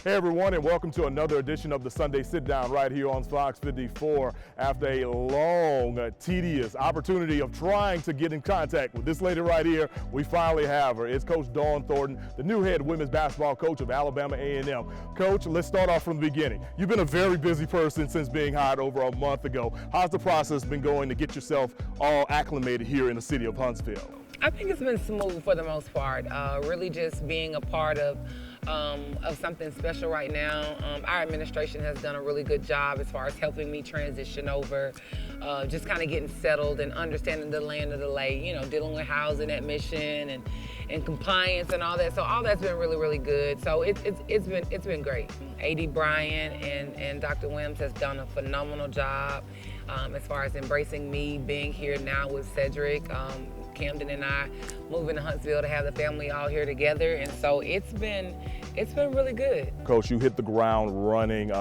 Hey everyone, and welcome to another edition of the Sunday Sitdown right here on Fox 54. After a long, tedious opportunity of trying to get in contact with this lady right here, we finally have her. It's Coach Dawn Thornton, the new head women's basketball coach of Alabama A&M. Coach, let's start off from the beginning. You've been a very busy person since being hired over a month ago. How's the process been going to get yourself all acclimated here in the city of Huntsville? I think it's been smooth for the most part. Really just being a part of something special right now. Our administration has done a really good job as far as helping me transition over, just kind of getting settled and understanding the land of the lay, dealing with housing admission and compliance and all that. So all that's been really, really good. So it's been great. AD Bryan and Dr. Wims has done a phenomenal job as far as embracing me being here now with Cedric. Camden and I moving to Huntsville to have the family all here together, and so it's been really good. Coach, you hit the ground running,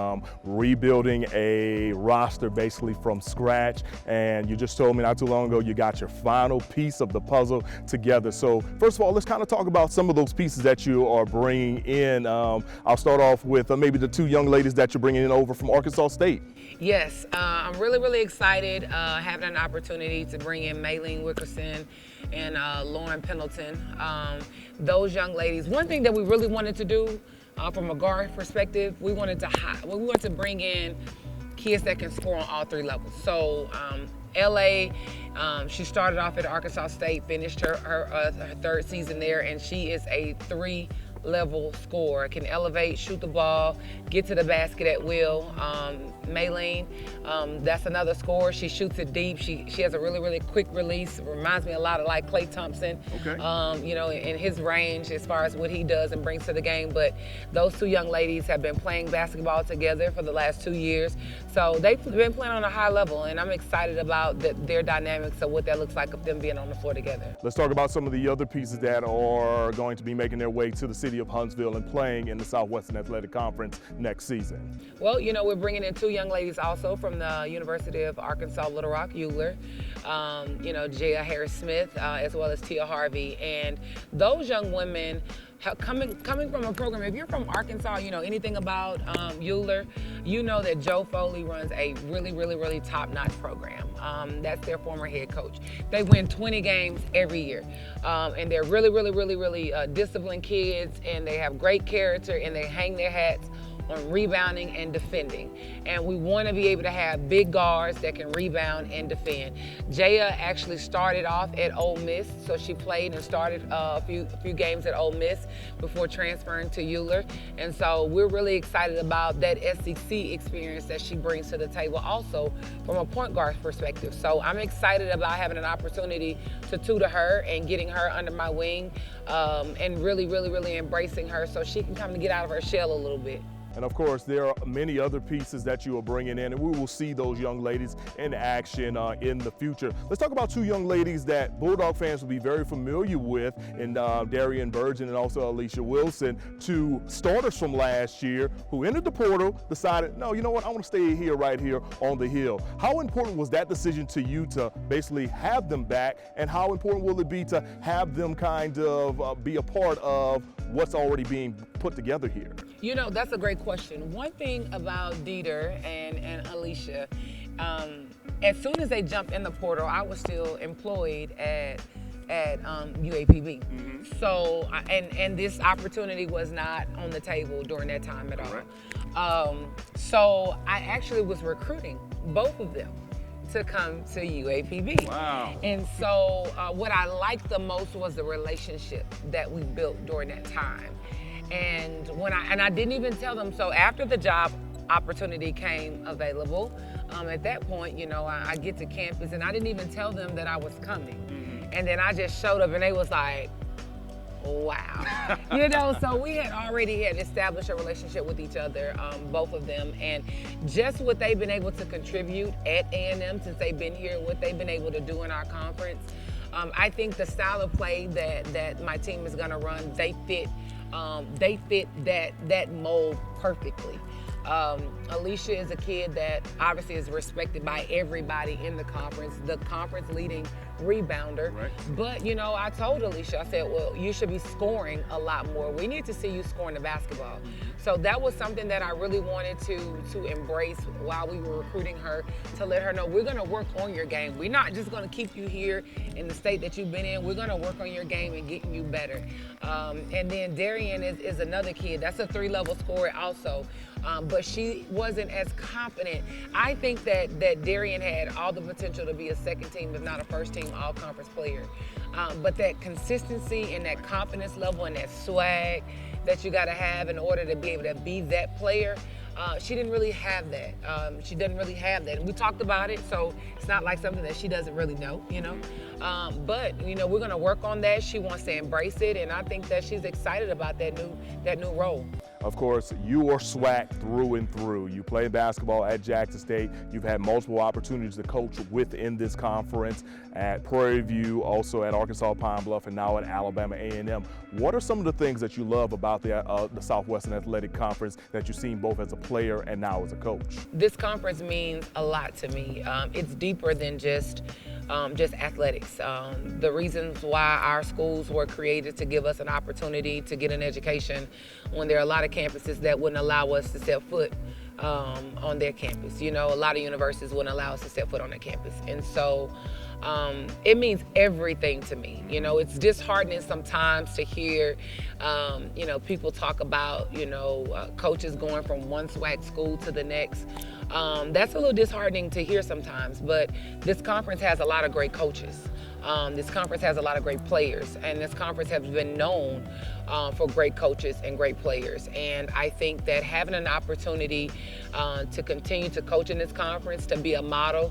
rebuilding a roster basically from scratch, and you just told me not too long ago you got your final piece of the puzzle together. So first of all, let's kind of talk about some of those pieces that you are bringing in. I'll start off with maybe the two young ladies that you're bringing in over from Arkansas State. Yes, I'm really, really excited having an opportunity to bring in Maylene Wickerson and Lauren Pendleton. Those young ladies, one thing that we really wanted to do from a guard perspective, we wanted to bring in kids that can score on all three levels. So LA, she started off at Arkansas State, finished her third season there, and she is a three-level scorer, can elevate, shoot the ball, get to the basket at will. Maylene, that's another scorer. She shoots it deep. She has a really, really quick release. Reminds me a lot of like Klay Thompson, okay. In his range as far as what he does and brings to the game. But those two young ladies have been playing basketball together for the last 2 years. So they've been playing on a high level, and I'm excited about their dynamics of what that looks like of them being on the floor together. Let's talk about some of the other pieces that are going to be making their way to the city of Huntsville and playing in the Southwestern Athletic Conference next season. Well, we're bringing in two young ladies also from the University of Arkansas Little Rock, Euler. Jaya Harris-Smith, as well as Tia Harvey. And those young women coming from a program, if you're from Arkansas, anything about Euler, you know that Joe Foley runs a really, really, really top-notch program. That's their former head coach. They win 20 games every year. And they're really, really, really, really disciplined kids, and they have great character, and they hang their hats on rebounding and defending. And we want to be able to have big guards that can rebound and defend. Jaya actually started off at Ole Miss, so she played and started a few games at Ole Miss before transferring to Euler. And so we're really excited about that SEC experience that she brings to the table also from a point guard perspective. So I'm excited about having an opportunity to tutor her and getting her under my wing and really, really, really embracing her so she can come and get out of her shell a little bit. And of course, there are many other pieces that you are bringing in, and we will see those young ladies in action in the future. Let's talk about two young ladies that Bulldog fans will be very familiar with, in Darian Burgeon and also Alicia Wilson, two starters from last year who entered the portal, decided, no, you know what, I want to stay here, right here on the Hill. How important was that decision to you to basically have them back, and how important will it be to have them kind of be a part of what's already being put together here? That's a great question. One thing about Dieter and Alicia, as soon as they jumped in the portal, I was still employed at UAPB. Mm-hmm. So, and this opportunity was not on the table during that time at all. So I actually was recruiting both of them to come to UAPB. Wow. And so what I liked the most was the relationship that we built during that time. And I didn't even tell them, so after the job opportunity came available, at that point, I get to campus and I didn't even tell them that I was coming. Mm-hmm. And then I just showed up and they was like, wow. So we had already established a relationship with each other, both of them, and just what they've been able to contribute at A&M since they've been here, what they've been able to do in our conference. I think the style of play that my team is gonna run, they fit that mold perfectly. Alicia is a kid that obviously is respected by everybody in the conference leading rebounder. Right. But, you know, I told Alicia, I said, well, you should be scoring a lot more. We need to see you scoring the basketball. So that was something that I really wanted to embrace while we were recruiting her, to let her know we're going to work on your game. We're not just going to keep you here in the state that you've been in. We're going to work on your game and getting you better. And then Darian is another kid. That's a 3-level scorer also. But she wasn't as confident. I think that Darian had all the potential to be a second team, if not a first team all-conference player. But that consistency and that confidence level and that swag that you got to have in order to be able to be that player, she didn't really have that. She doesn't really have that. And we talked about it, so it's not like something that she doesn't really know, you know. But, you know, we're going to work on that. She wants to embrace it, and I think that she's excited about that new role. Of course, you are SWAC through and through. You play basketball at Jackson State. You've had multiple opportunities to coach within this conference at Prairie View, also at Arkansas Pine Bluff, and now at Alabama A&M. What are some of the things that you love about the Southwestern Athletic Conference that you've seen both as a player and now as a coach? This conference means a lot to me. It's deeper than just athletics. The reasons why our schools were created to give us an opportunity to get an education when there are a lot of campuses that wouldn't allow us to set foot on their campus. You know, a lot of universities wouldn't allow us to set foot on their campus. And so it means everything to me. You know, it's disheartening sometimes to hear, you know, people talk about, you know, coaches going from one SWAC school to the next. That's a little disheartening to hear sometimes, but this conference has a lot of great coaches. This conference has a lot of great players, and this conference has been known for great coaches and great players. And I think that having an opportunity to continue to coach in this conference, to be a model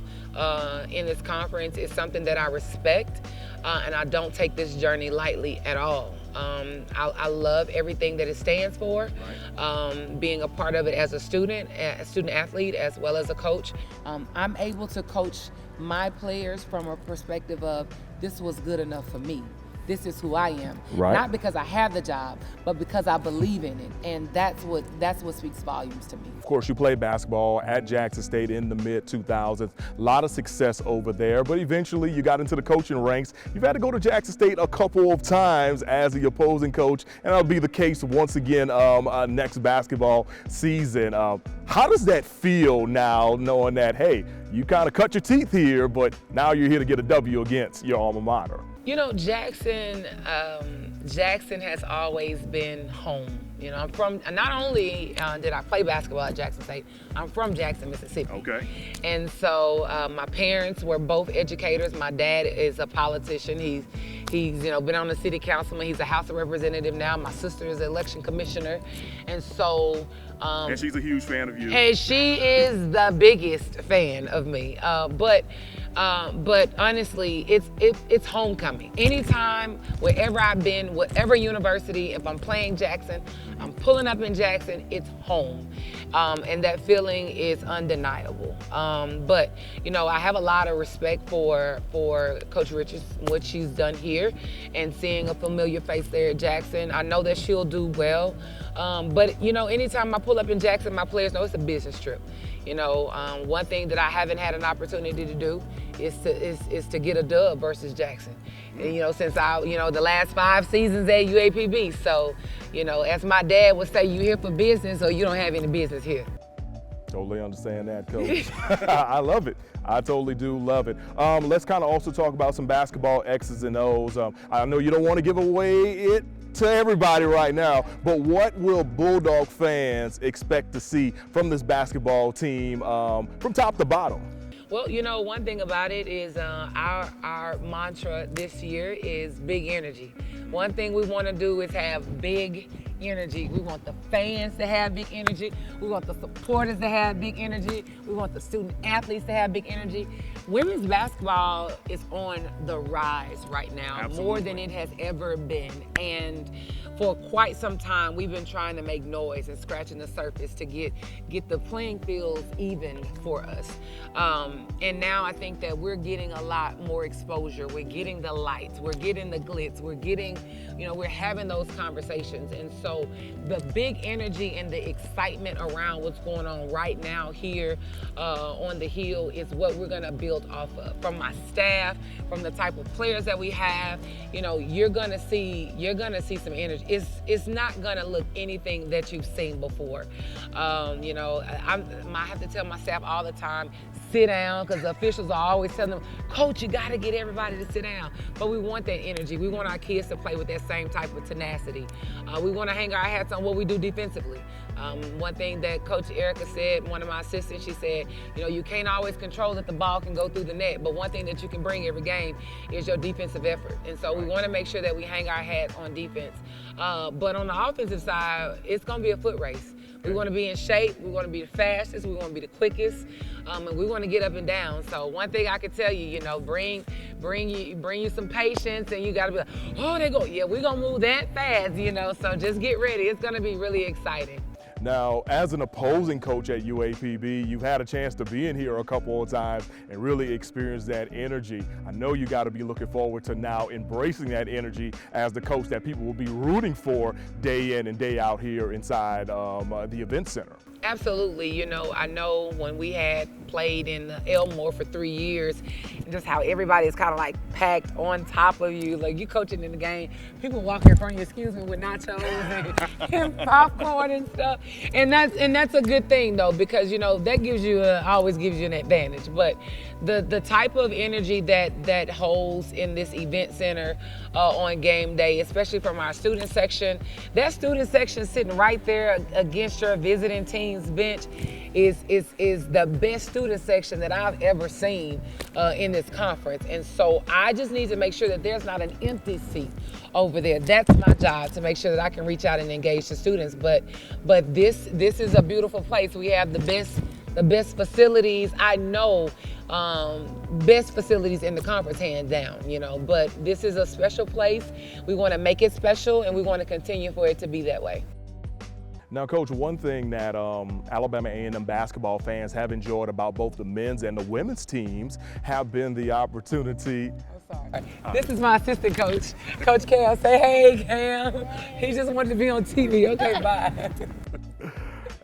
in this conference, is something that I respect, and I don't take this journey lightly at all. I love everything that it stands for, being a part of it as a student athlete, as well as a coach. I'm able to coach my players from a perspective of, this was good enough for me. This is who I am. Right. Not because I have the job, but because I believe in it. And that's what speaks volumes to me. Of course, you played basketball at Jackson State in the mid-2000s. A lot of success over there, but eventually you got into the coaching ranks. You've had to go to Jackson State a couple of times as the opposing coach, and that'll be the case once again next basketball season. How does that feel now, knowing that, hey, you kind of cut your teeth here, but now you're here to get a W against your alma mater? You know, Jackson has always been home. You know, I'm from, not only did I play basketball at Jackson State, I'm from Jackson, Mississippi. Okay. And so my parents were both educators. My dad is a politician. He's you know, been on the city councilman. He's a House of Representative now. My sister is an election commissioner. And so and she's a huge fan of you. And she is the biggest fan of me. But honestly, it's homecoming. Anytime, wherever I've been, whatever university, if I'm playing Jackson, I'm pulling up in Jackson, it's home. And that feeling is undeniable. But, you know, I have a lot of respect for Coach Richards, what she's done here, and seeing a familiar face there at Jackson. I know that she'll do well. But, you know, anytime I pull up in Jackson, my players know it's a business trip. You know, one thing that I haven't had an opportunity to do is to get a dub versus Jackson. And, you know, since the last 5 seasons at UAPB. So, you know, as my dad would say, you here for business or you don't have any business here. Totally understand that, Coach. I love it. I totally do love it. Let's kind of also talk about some basketball X's and O's. I know you don't want to give away it to everybody right now, but what will Bulldog fans expect to see from this basketball team from top to bottom? Well, you know, one thing about it is our mantra this year is big energy. One thing we want to do is have big energy. We want the fans to have big energy. We want the supporters to have big energy. We want the student athletes to have big energy. Women's basketball is on the rise right now. Absolutely. More than it has ever been. And for quite some time, we've been trying to make noise and scratching the surface to get the playing fields even for us. And now I think that we're getting a lot more exposure. We're getting the lights, we're getting the glitz, we're getting, you know, we're having those conversations. And so so the big energy and the excitement around what's going on right now here on the Hill is what we're gonna build off of. From my staff, from the type of players that we have, you know, you're gonna see some energy. It's not gonna look anything that you've seen before. You know, I have to tell my staff all the time, sit down, because the officials are always telling them, Coach, you gotta get everybody to sit down. But we want that energy. We want our kids to play with that same type of tenacity. We wanna hang our hats on what we do defensively. One thing that Coach Erica said, one of my assistants, she said, you know, you can't always control that the ball can go through the net, but one thing that you can bring every game is your defensive effort. And so we wanna make sure that we hang our hats on defense. But on the offensive side, it's gonna be a foot race. We want to be in shape, we want to be the fastest, we want to be the quickest, and we want to get up and down. So one thing I can tell you, you know, bring you some patience, and you got to be like, oh, they go, yeah, we're going to move that fast, you know, so just get ready. It's going to be really exciting. Now, as an opposing coach at UAPB, you've had a chance to be in here a couple of times and really experience that energy. I know you got to be looking forward to now embracing that energy as the coach that people will be rooting for day in and day out here inside the event center. Absolutely. You know, I know when we had played in Elmore for 3 years, just how everybody is kind of like packed on top of you, like you coaching in the game, people walking in front of you, excuse me, with nachos and popcorn and stuff. And that's a good thing though, because you know, that gives you always gives you an advantage. But the type of energy that holds in this event center on game day, especially from our student section, that student section sitting right there against your visiting team's bench is the best student section that I've ever seen in this conference. And so I just need to make sure that there's not an empty seat over there. That's my job, to make sure that I can reach out and engage the students. But this is a beautiful place. We have the best facilities. I know best facilities in the conference, hands down, you know, but this is a special place. We want to make it special, and we want to continue for it to be that way. Now, Coach, one thing that Alabama A&M basketball fans have enjoyed about both the men's and the women's teams have been the opportunity. I'm sorry. This is my assistant coach, Coach Cam. Say hey, Cam. He just wanted to be on TV. Okay, bye.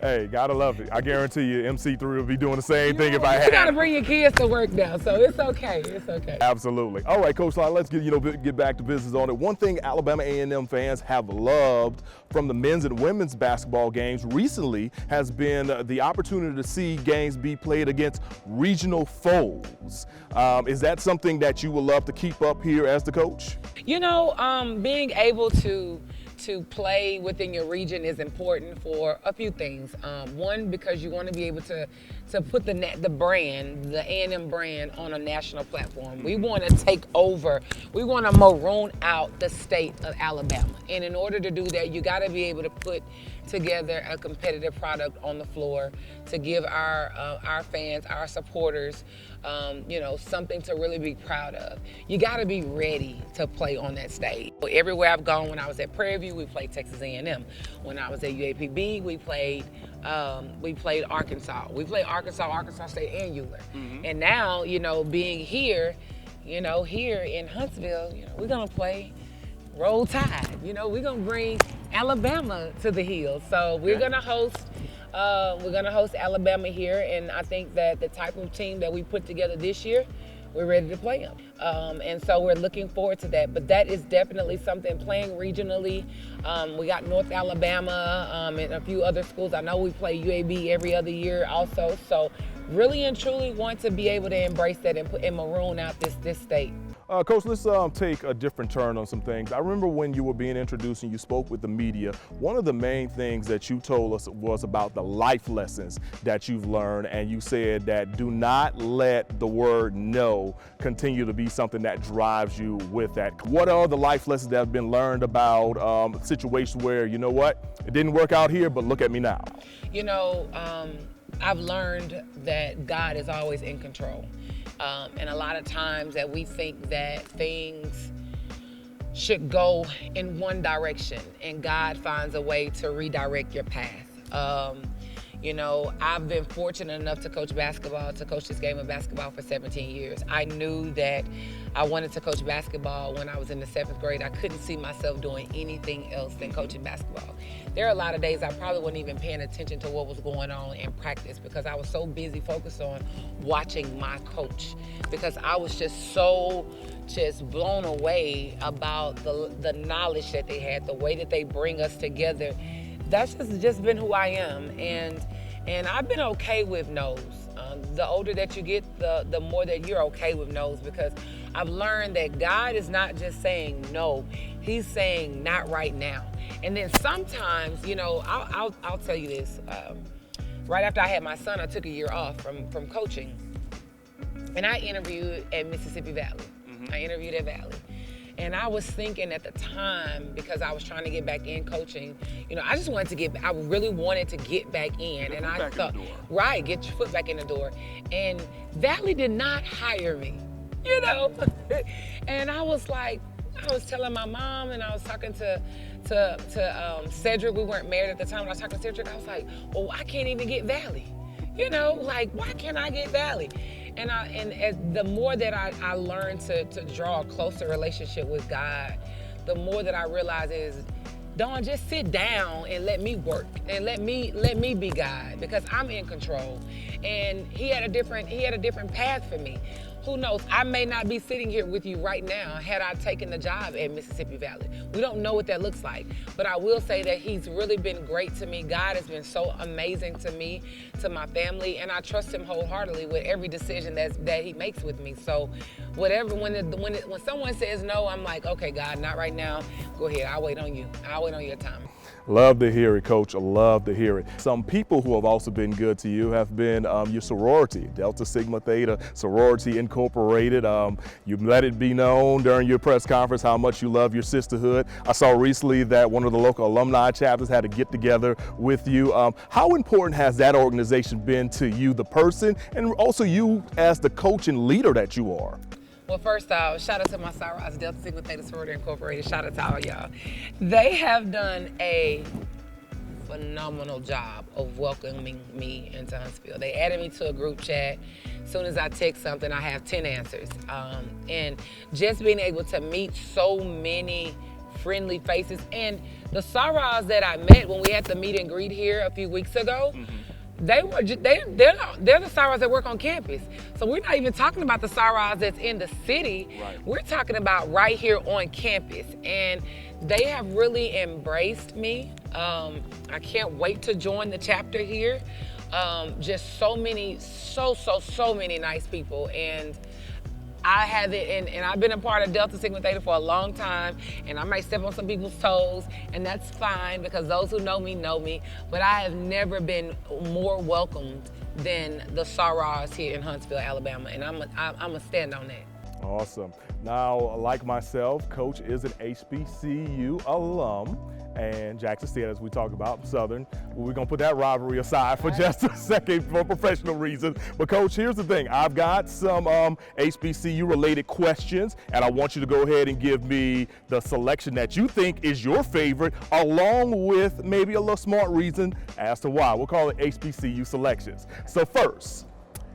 Hey, gotta love it. I guarantee you MC3 will be doing the same thing if I had. You gotta bring your kids to work now, so it's okay. It's okay. Absolutely. All right, Coach, let's get back to business on it. One thing Alabama A&M fans have loved from the men's and women's basketball games recently has been the opportunity to see games be played against regional foes. Is that something that you would love to keep up here as the coach? You know, being able to play within your region is important for a few things. One, because you want to be able to put the brand, the A&M brand, on a national platform. We want to take over. We want to maroon out the state of Alabama. And in order to do that, you got to be able to put together a competitive product on the floor to give our fans, our supporters, you know, something to really be proud of. You got to be ready to play on that stage. Everywhere I've gone, when I was at Prairie View, we played Texas A&M. When I was at UAPB, we played Arkansas. We played Arkansas State, and Euler. Mm-hmm. And now, you know, being here, you know, here in Huntsville, you know, we're gonna play Roll Tide. You know, we're gonna bring Alabama to the Hill. So we're gonna host Alabama here, and I think that the type of team that we put together this year, we're ready to play them. And so we're looking forward to that. But that is definitely something, playing regionally. We got North Alabama and a few other schools. I know we play UAB every other year also. So really and truly want to be able to embrace that and maroon out this state. Coach, let's take a different turn on some things. I remember when you were being introduced and you spoke with the media, one of the main things that you told us was about the life lessons that you've learned, and you said that do not let the word no continue to be something that drives you with that. What are the life lessons that have been learned about situations where, you know what, it didn't work out here, but look at me now? You know, I've learned that God is always in control. And a lot of times that we think that things should go in one direction, and God finds a way to redirect your path. You know, I've been fortunate enough to coach this game of basketball for 17 years. I knew that I wanted to coach basketball when I was in the 7th grade. I couldn't see myself doing anything else than coaching basketball. There are a lot of days I probably wasn't even paying attention to what was going on in practice because I was so busy focused on watching my coach, because I was just blown away about the knowledge that they had, the way that they bring us together. That's just been who I am, and I've been okay with no's. The older that you get, the more that you're okay with no's, because I've learned that God is not just saying no, He's saying not right now. And then sometimes, you know, I'll tell you this. Right after I had my son, I took a year off from coaching, and I interviewed at Mississippi Valley. I interviewed at Valley. And I was thinking at the time, because I was trying to get back in coaching, you know, I really wanted to get back in. And I thought, right, get your foot back in the door. And Valley did not hire me, you know? And I was telling my mom, and I was talking to Cedric. We weren't married at the time. When I was talking to Cedric, I was like, well, I can't even get Valley. You know, like, why can't I get Valley? And the more that I learned to draw a closer relationship with God, the more that I realized is, Dawn, just sit down and let me work and let me be God, because I'm in control. And he had a different path for me. Who knows? I may not be sitting here with you right now had I taken the job at Mississippi Valley. We don't know what that looks like. But I will say that He's really been great to me. God has been so amazing to me, to my family, and I trust Him wholeheartedly with every decision that He makes with me. So whatever, when someone says no, I'm like, okay, God, not right now. Go ahead. I'll wait on you. I'll wait on your time. Love to hear it, Coach. I love to hear it. Some people who have also been good to you have been your sorority, Delta Sigma Theta Sorority Incorporated. You let it be known during your press conference how much you love your sisterhood. I saw recently that one of the local alumni chapters had a get together with you. How important has that organization been to you, the person, and also you as the coach and leader that you are? Well, first off, shout out to my sorors, Delta Sigma Theta Sorority Incorporated. Shout out to all y'all. They have done a phenomenal job of welcoming me into Huntsville. They added me to a group chat. As soon as I text something, I have 10 answers. And just being able to meet so many friendly faces. And the sorors that I met when we had the meet and greet here a few weeks ago, they're the sorors that work on campus. So we're not even talking about the sorors that's in the city. Right. We're talking about right here on campus. And they have really embraced me. I can't wait to join the chapter here. Just so many nice people. And I have it, and I've been a part of Delta Sigma Theta for a long time, and I might step on some people's toes, and that's fine, because those who know me, but I have never been more welcomed than the sorors here in Huntsville, Alabama, and I'm a stand on that. Awesome. Now, like myself, Coach is an HBCU alum, and Jackson State, as we talk about, Southern. We're going to put that rivalry aside for just a second for professional reasons. But, Coach, here's the thing. I've got some HBCU-related questions, and I want you to go ahead and give me the selection that you think is your favorite, along with maybe a little smart reason as to why. We'll call it HBCU selections. So first,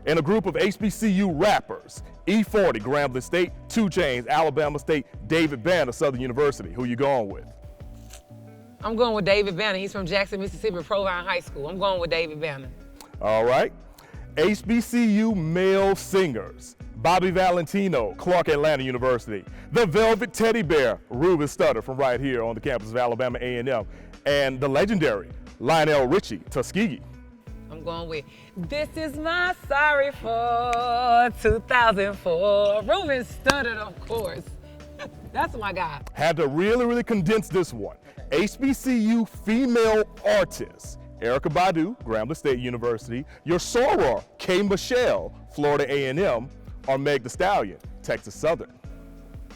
in a group of HBCU rappers, E40, Grambling State, 2 Chainz, Alabama State, David Banner, Southern University. Who you going with? I'm going with David Banner. He's from Jackson, Mississippi, Provine High School. I'm going with David Banner. All right. HBCU male singers, Bobby Valentino, Clark Atlanta University. The Velvet Teddy Bear, Ruben Studdard from right here on the campus of Alabama A&M. And the legendary Lionel Richie, Tuskegee. I'm going with This Is My Sorry For 2004. Ruben Studdard, of course. That's my guy. Had to really condense this one. HBCU female artists, Erykah Badu, Grambling State University, your soror, K. Michelle, Florida A&M, or Meg Thee Stallion, Texas Southern.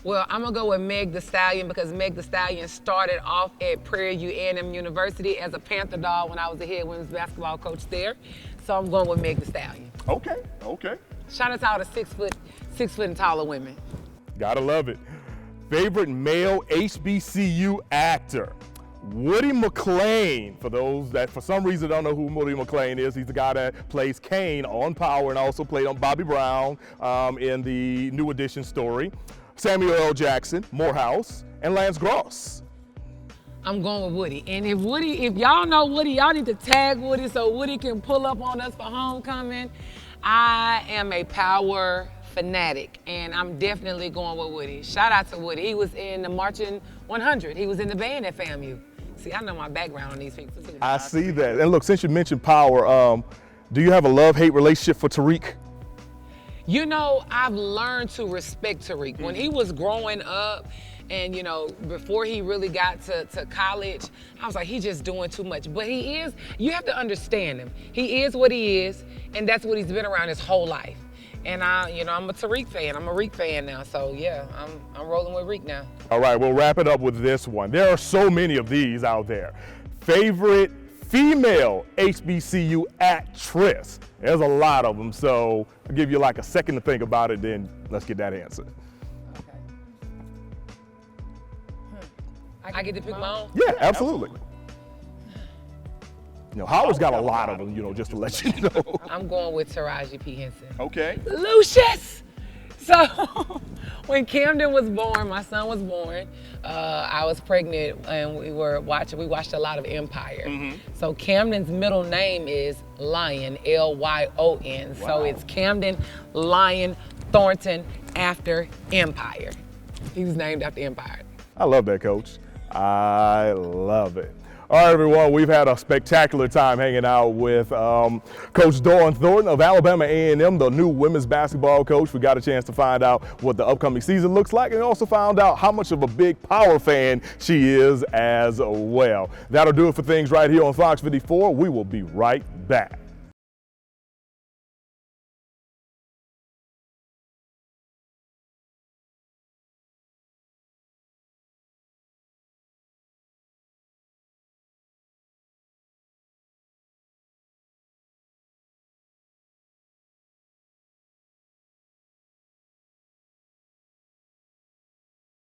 Well, I'm gonna go with Meg Thee Stallion, because Meg Thee Stallion started off at Prairie View A&M University as a Panther doll when I was the head women's basketball coach there. So I'm going with Meg Thee Stallion. Okay. Shout out to all the 6 foot and taller women. Gotta love it. Favorite male HBCU actor, Woody McClain, for those that for some reason don't know who Woody McClain is, he's the guy that plays Kane on Power and also played on Bobby Brown in the New Edition story. Samuel L. Jackson, Morehouse, and Lance Gross. I'm going with Woody. And if y'all know Woody, y'all need to tag Woody so Woody can pull up on us for homecoming. I am a Power fanatic, and I'm definitely going with Woody. Shout out to Woody. He was in the Marching 100. He was in the band at FAMU. See, I know my background on these people too. I see that. And look, since you mentioned Power, do you have a love-hate relationship for Tariq? You know, I've learned to respect Tariq. When he was growing up, and you know, before he really got to college, I was like, he's just doing too much. But he is, you have to understand him. He is what he is, and that's what he's been around his whole life. And I'm a Tariq fan. I'm a Reek fan now. So yeah, I'm rolling with Reek now. All right, we'll wrap it up with this one. There are so many of these out there. Favorite female HBCU actress. There's a lot of them, so I'll give you like a second to think about it, then let's get that answer. Okay. I get to pick my own? Yeah, absolutely. You know, Howard's got a lot of them, you know, just to let you know. I'm going with Taraji P. Henson. Okay. Lucius! So, when Camden was born, my son was born, I was pregnant and we watched a lot of Empire. Mm-hmm. So Camden's middle name is Lyon, Lyon. Wow. So it's Camden Lyon Thornton after Empire. He was named after Empire. I love that, Coach. I love it. All right, everyone, we've had a spectacular time hanging out with Coach Dawn Thornton of Alabama A&M, the new women's basketball coach. We got a chance to find out what the upcoming season looks like, and also found out how much of a big Power fan she is as well. That'll do it for things right here on Fox 54. We will be right back.